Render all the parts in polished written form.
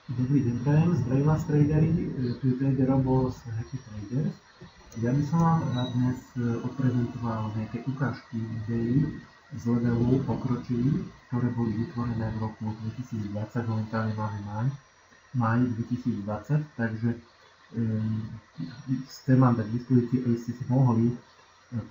Dobrý deň, prajem, zdravím vás tradery, tu je trader Robo z Happy Traders. Ja by som vám rád dnes odprezentoval nejaké ukážky videí z levelu pokročilých, ktoré boli vytvorené v roku 2020, momentálne máme máj 2020, takže chcem vám dať k dispozícii, aby ste si mohli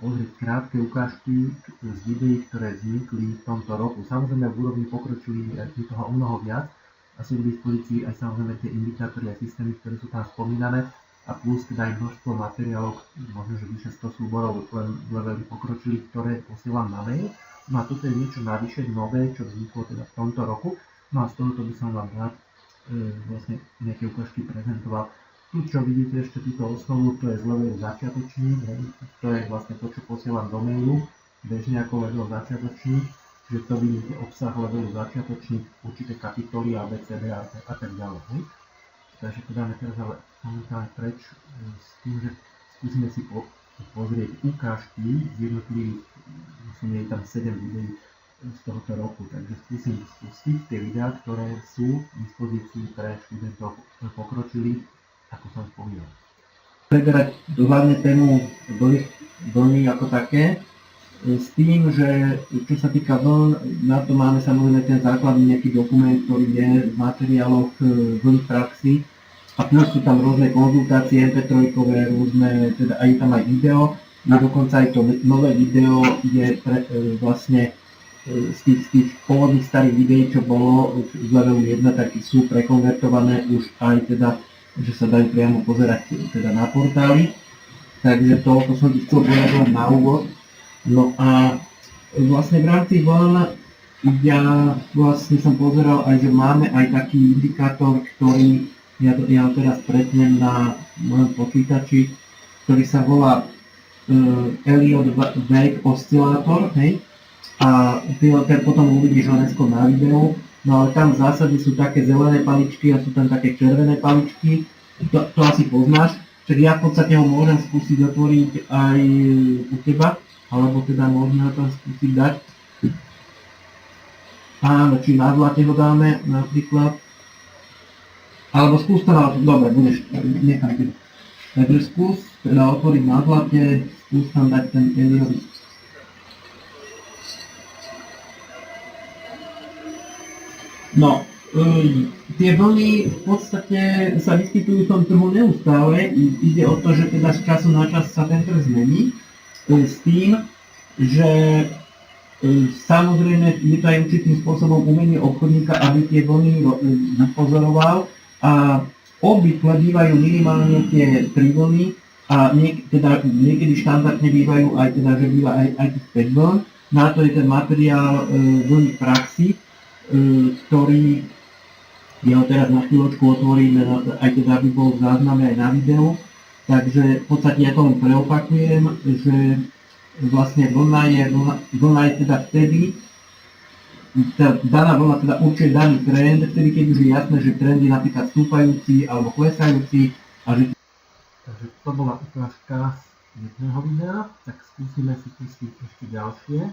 pozrieť krátke ukážky z videí, ktoré vznikli v tomto roku. Samozrejme v úrovni pokročilých je toho o mnoho viac, a sú k dispozícii aj samozrejme tie indikátory a systémy, ktoré sú tam spomínané a plus teda aj množstvo materiálov, možno že vyše 100 súborov len v leveli pokročili, ktoré posielam na mail. No a toto je niečo navyše nové, čo vzniklo teda v tomto roku. No a z tohoto by som vám rád vlastne nejaké ukážky prezentoval. Tu, čo vidíte ešte túto osnovu, to je z levelu začiatočník, to je vlastne to, čo posielam do mailu, bežne ako level začiatočník, že to vidíte obsah levelu začiatočník, určité kapitoly A, B, C, D a tak ďalej. Takže to dáme teraz ale momentálne preč s tým, že skúsime si pozrieť ukážky z jednotlivých, myslím, je tam 7 videí z tohoto roku, takže skúsim spustiť tie videá, ktoré sú v dispozícii pre študentov pokročilých, ako som spomínal. Preberať hlavne tému vlny ako také, s tým, že čo sa týka vln, na to máme samozrejme ten základný nejaký dokument, ktorý je v materiáloch vlny praxi a plus sú tam rôzne konzultácie MP3, rôzne, teda aj tam aj video, a dokonca aj to nové video je vlastne z tých pôvodných starých videí, čo bolo z levelu 1, tak sú prekonvertované už aj teda, že sa dajú priamo pozerať teda na portáli. Takže to som ti chcel povedať na úvod. No a vlastne v rámci vln ja vlastne som pozeral aj, že máme aj taký indikátor, ktorý ja teraz pretnem na mojom počítači, ktorý sa volá Elliott Wave Oscillator, hej? A ten potom uvidíš dnesko na videu, no ale tam v zásade sú také zelené paličky a sú tam také červené paličky, to asi poznáš, čiže ja v podstate ho môžem skúsiť otvoriť aj u teba, alebo teda môžeme ho tam skúsiť dať. Áno, či na zlate ho dáme napríklad. Alebo skús to na... Dobre, budeš, nechám ti. Takže skús teda otvoriť na zlate, skús tam dať ten Elliott. No, tie vlny v podstate sa vyskytujú v tom trhu neustále. Ide o to, že teda z času na čas sa ten trh zmení. S tým, že samozrejme je to aj určitým spôsobom umenie obchodníka, aby tie vlny napozoroval a obvykle bývajú minimálne tie 3 vlny a teda niekedy štandardne bývajú aj teda, že býva aj tých 5 vln. Na to je ten materiál vlny v praxi, ktorý ja ho teraz na chvíľočku otvorím, aj teda aby bol v zázname aj na videu. Takže v podstate ja to len preopakujem, že vlastne vlna je teda vtedy, daná vlna teda určuje daný trend, vtedy keď už je jasné, že trend je napríklad stúpajúci alebo klesajúci. Takže to bola ukážka z jedného videa, tak skúsime si pustiť ešte ďalšie.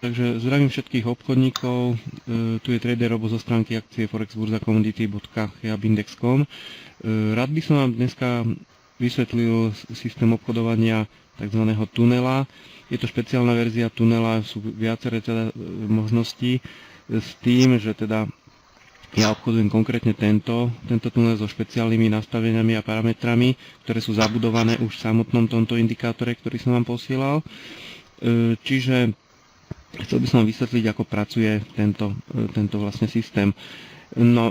Takže zdravím všetkých obchodníkov, tu je trader Robo zo stránky akcie forexburzacommodity.heabindex.com. Rád by som vám dneska vysvetlil systém obchodovania tzv. Tunela. Je to špeciálna verzia tunela, sú viaceré teda možnosti s tým, že teda ja obchodujem konkrétne tento tunel so špeciálnymi nastaveniami a parametrami, ktoré sú zabudované už v samotnom tomto indikátore, ktorý som vám posielal. Čiže chcel by som vám vysvetliť, ako pracuje tento vlastne systém. No,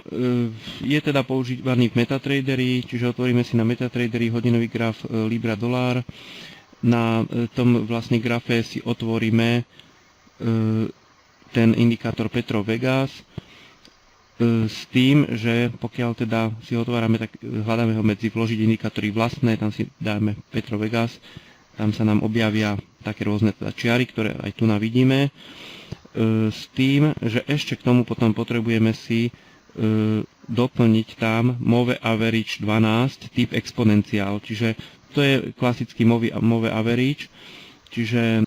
je teda používaný v MetaTraderi, čiže otvoríme si na MetaTraderi hodinový graf Libra dolár. Na tom vlastne grafe si otvoríme ten indikátor Petro Vegas s tým, že pokiaľ teda si ho otvárame, tak hľadáme ho medzi vložiť indikátory vlastné, tam si dáme Petro Vegas. Tam sa nám objavia také rôzne teda čiary, ktoré aj tu vidíme. S tým, že ešte k tomu potom potrebujeme si doplniť tam Move Average 12 typ exponenciál. Čiže to je klasický Move Average. Čiže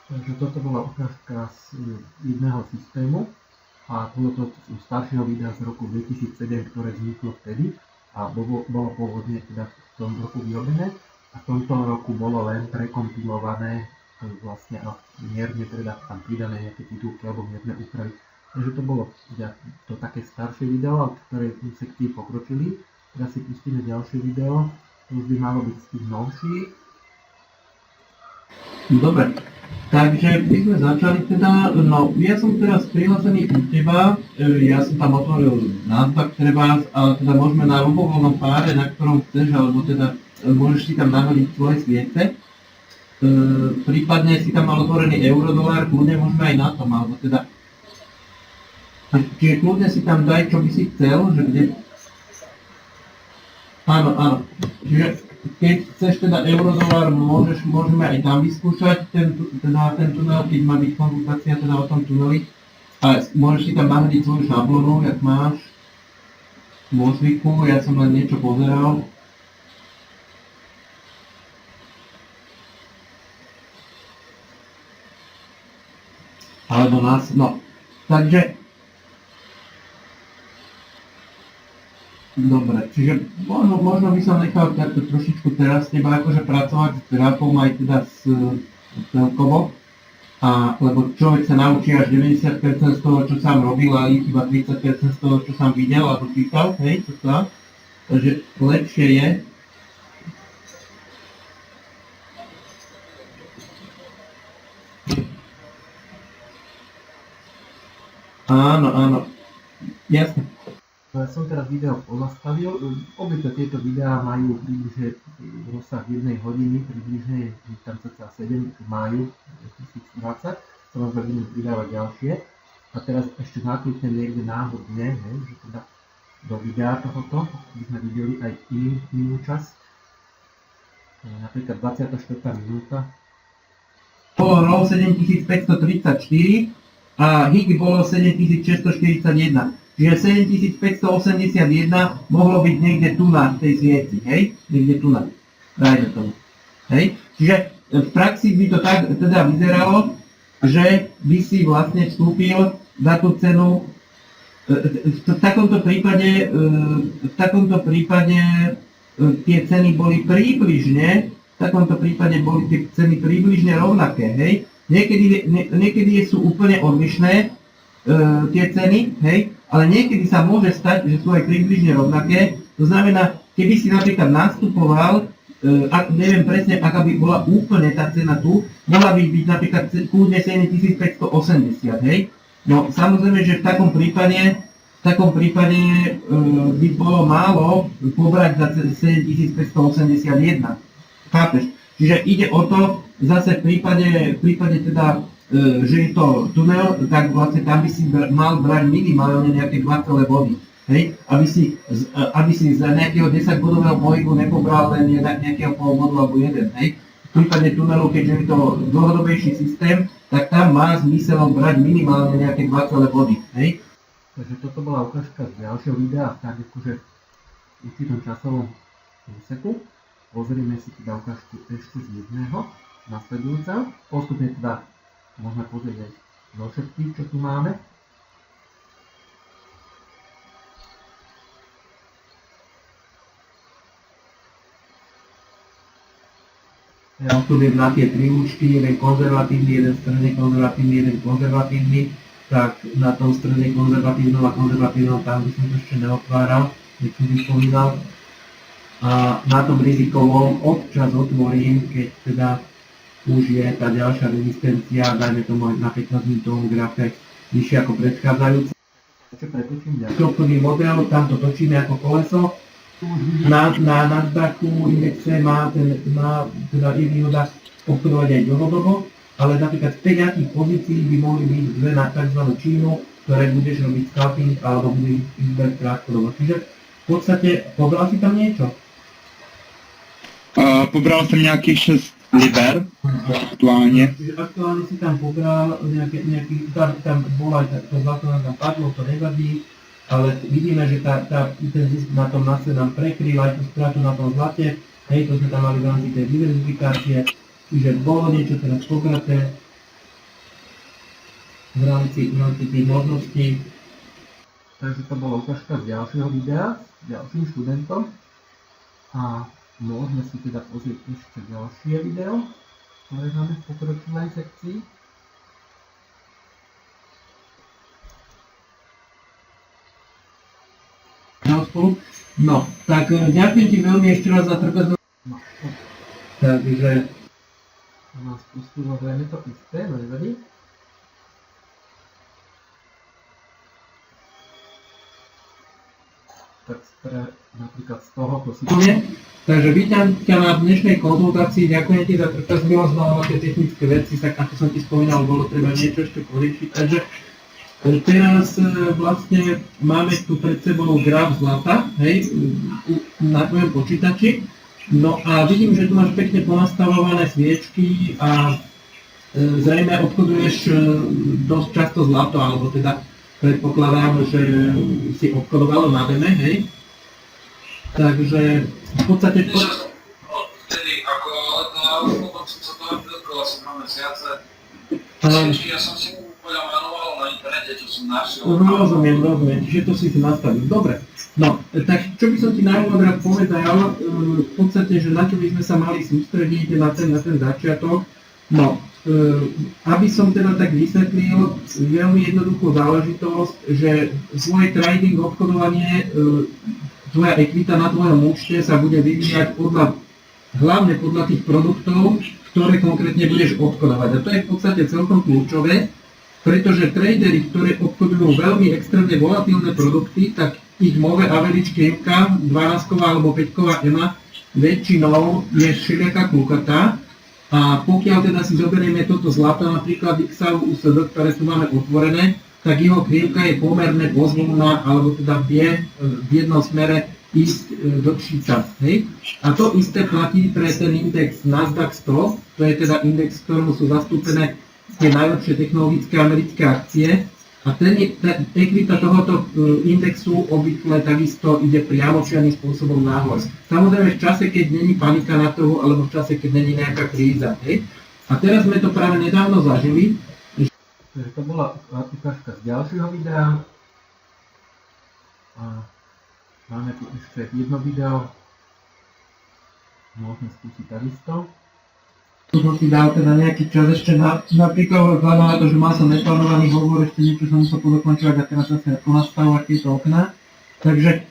Takže toto bola ukážka z jedného systému a bolo to z staršieho videa z roku 2007, ktoré vzniklo vtedy a bolo pôvodne teda v tom roku vyrobené a v tomto roku bolo len prekompilované vlastne a mierne teda tam pridané nejaké titulky alebo mierne úpravy. Takže to bolo to také staršie video, ktoré sekcie pokročili. Teraz si pustíme ďalšie video, to už by malo byť z tých novších. Dobre, takže my sme začali teda, no ja som teraz prihlásený u teba, ja som tam otvoril náznak treba, ale teda môžeme na ľubovoľnom páre, na ktorom chceš, alebo teda môžeš si tam nahodiť svoje sviece. Prípadne si tam mal otvorený eurodolár, kľudne môžeme aj na tom, alebo teda čiže kľudne si tam daj, čo by si chcel, že kde... Áno. Čiže keď chceš teda eurodolár, môžeme aj tam vyskúšať ten tunel, keď má byť konzultácia teda o tom tuneli. A môžeš si tam nahodiť svoju šablónu, jak máš vo zvyku, ja som len niečo pozeral. Alebo nás, no, takže dobre, čiže možno by som nechal takto trošičku teraz s teba akože pracovať s grafom aj teda s celkovo. Lebo človek sa naučí až 90% z toho, čo sám robil a iba 30% z toho, čo sám videl alebo čítal, hej, to sa. Takže lepšie je. Áno, jasne. Som teraz video pozastavil. Obvykle tieto videá majú približne rozsah 1 hodiny, približne tam cca 7 majú 2020. Som vás budem vydávať ďalšie. A teraz ešte nakliknem niekde náhodne, že teda do videa tohoto, aby sme videli aj inú časť. Napríklad 24. minúta. Bolo RAW 7534 a HIG bolo 7641. Čiže 7581 mohlo byť niekde tu na tej svieci, hej? Niekde tu na. Dajme tomu. Hej? Čiže v praxi by to tak teda vyzeralo, že by si vlastne vstúpil za tú cenu. V takomto prípade tie ceny boli približne, tie ceny približne rovnaké, hej? Niekedy sú úplne odlišné tie ceny, hej? Ale niekedy sa môže stať, že sú aj približne rovnaké. To znamená, keby si napríklad nastupoval, neviem presne, aká by bola úplne tá cena tu, mohla by byť napríklad kľudne 7580, hej? No samozrejme, že v takom prípade by bolo málo pobrať za 7581. Chápeš? Čiže ide o to, zase v prípade teda že je to tunel, tak vlastne tam by si mal brať minimálne nejaké 2 celé body. Hej? Aby si z nejakého 10-bodového pohybu nepobral len nejakého pol bodu alebo jeden. Hej? V prípade tunelu, keďže je to dlhodobejší systém, tak tam má zmysel brať minimálne nejaké 2 celé body. Hej? Takže toto bola ukážka z ďalšieho videa, tak akože v určitom časovom úseku. Pozrieme si teda ukážku ešte z jedného nasledujúceho. Postupne teda môžeme pozrieť aj zo všetkých, čo tu máme. Ja odpoviem na tie tri účty, jeden konzervatívny, jeden stredne konzervatívny, jeden konzervatívny. Tak na tom stredne konzervatívnom a konzervatívnom tam by som to ešte neotváral, jak som vyspomínal. A na tom rizikovom občas otvorím, keď teda už je tá ďalšia rezistencia, dajme tomu na 15 minútovom grafe, vyššie ako predchádzajúce. Stropkový model, tam to točíme ako koleso. Na Nasdaqu indexe má teda je výhoda obchodovať aj dlhodobo, ale napríklad v 5 pozícií by mohli byť dve na tzv. Čínu, ktoré budeš robiť scalping alebo budeš vybrať krátkodobo. Čiže v podstate pobral si tam niečo? Pobral som nejakých 6 liber aktuálne. Čiže aktuálne si tam pobral nejaký tam bola aj to zlato nám tam padlo, to nevadí, ale vidíme, že ten zisk na tom nase nám prekryl aj tú stratu na tom zlate, hej, to sme tam mali v rámci tej diverzifikácie, čiže bolo niečo teraz pobraté, v rámci tých možností. Takže to bola ukážka z ďalšieho videa s ďalším študentom. A môžeme si teda pozrieť ešte ďalšie video, ktoré máme v pokročilej sekcii. No, tak ďakujem ti veľmi ešte raz za trpezlivosť. No, Takže to nás pustilo zrejme to isté, no nevadí. Tak napríklad z tohoto si... Takže vítam ťa na dnešnej konzultácii, ďakujem ti za trpezlivosť, no tie technické veci, tak ako som ti spomínal, bolo treba niečo ešte poriešiť. Takže teraz vlastne máme tu pred sebou graf zlata, hej, na tvojom počítači. No a vidím, že tu máš pekne ponastavované sviečky a zrejme obchoduješ dosť často zlato, alebo teda predpokladám, že si obchodovalo na deme, hej? Takže v podstate... Vtedy, ako potom som sa toho vydotkol asi 2 mesiace. Ja som si úplne manoval na internete, čo som našiel. Rozumiem, čiže to si nastavil. Dobre, no, tak čo by som ti na úvod rád povedal, v podstate, že na čo by sme sa mali sústrediť na ten začiatok. No, aby som teda tak vysvetlil veľmi jednoduchú záležitosť, že svoje trading, obchodovanie, tvoja ekvita na tvojom účte sa bude vyvíjať hlavne podľa tých produktov, ktoré konkrétne budeš obchodovať. A to je v podstate celkom kľúčové, pretože tradery, ktorí obchodujú veľmi extrémne volatilné produkty, tak ich MOVE average KMK, 12-ková alebo 5-ková EMA, väčšinou je všelijaká kľukatá. A pokiaľ teda si zoberieme toto zlato, napríklad XAU USD, ktoré tu máme otvorené, tak jeho krivka je pomerne pozvolná, alebo teda vie v jednom smere ísť dlhší čas. Hej? A to isté platí pre ten index Nasdaq 100, to je teda index, v ktorom sú zastúpené tie najlepšie technologické americké akcie. A ekvita tohoto indexu obvykle takisto ide priamočiarnym spôsobom nahor. Samozrejme v čase, keď není panika na trhu, alebo v čase, keď není nejaká kríza. Hej? A teraz sme to práve nedávno zažili. Takže to bola ukážka z ďalšieho videa. A máme tu ešte jedno video. Môžeme skúsiť takisto. Tu som si dal teda nejaký čas ešte napríklad vzhľadom na to, že mal som neplánovaný hovor, ešte niečo som musel podokončovať a teraz zase ponastavovať tieto okná. Takže,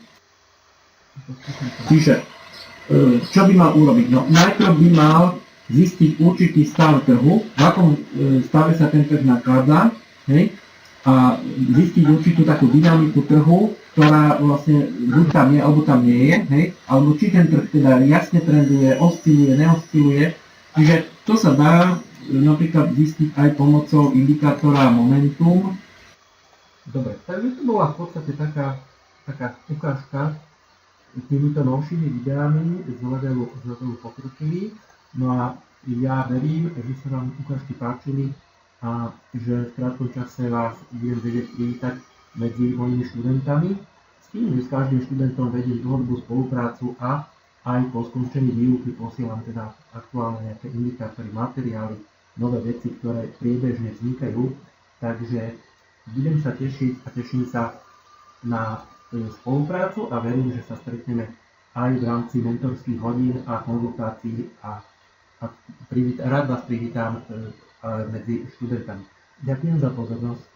čo by mal urobiť? No, najprv by mal zistiť určitý stav trhu, v akom stave sa ten trh nachádza, hej? A zistiť určitú takú dynamiku trhu, ktorá vlastne buď tam je, alebo tam nie je, hej? Alebo či ten trh teda jasne trenduje, osciluje, neosciluje. Čiže to sa dá napríklad zistiť aj pomocou indikátora momentum. Dobre, takže to bola v podstate taká ukážka týmito novšími videami z levelu pokročilý. No a ja verím, že sa vám ukážky páčili a že v krátkom čase vás budem vedieť privítať medzi mojimi študentami. S tým, že s každým študentom vediem dlhodobú spoluprácu a aj po skončení výuky posielam teda aktuálne nejaké indikátory, materiály, nové veci, ktoré priebežne vznikajú. Takže budem sa tešiť a teším sa na spoluprácu a verím, že sa stretneme aj v rámci mentorských hodín a konzultácií a rád vás privítam medzi študentami. Ďakujem za pozornosť.